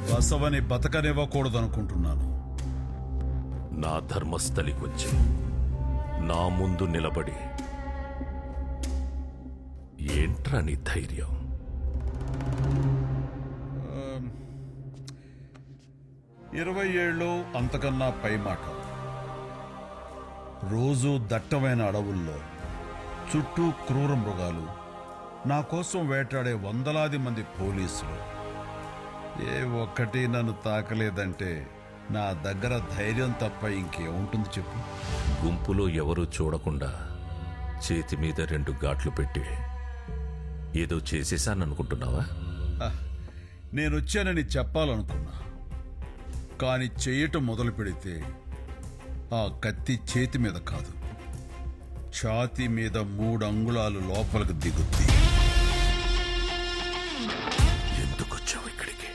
బసవని బతకనివ్వకూడదనుకుంటున్నాను. నా ధర్మస్థలికొచ్చి నా ముందు నిలబడి ఏంట్రా నీ ధైర్యం? 20 ఏళ్ళు అంతకన్నా పై మాట. రోజు దట్టమైన అడవుల్లో చుట్టూ క్రూర మృగాలు, నా కోసం వేటాడే వందలాది మంది పోలీసులు. ఏ ఒక్కటి నన్ను తాకలేదంటే నా దగ్గర ధైర్యం తప్ప ఇంకేముంటుంది చెప్పు? గుంపులో ఎవరూ చూడకుండా చేతి మీద 2 ఘాట్లు పెట్టి ఏదో చేసేశాననుకుంటున్నావా? నేనొచ్చానని చెప్పాలనుకున్నా, కానీ చేయటం మొదలు పెడితే ఆ కత్తి చేతి మీద కాదు, ఛాతీ మీద 3 అంగుళాలు లోపలికి దిగుద్ది.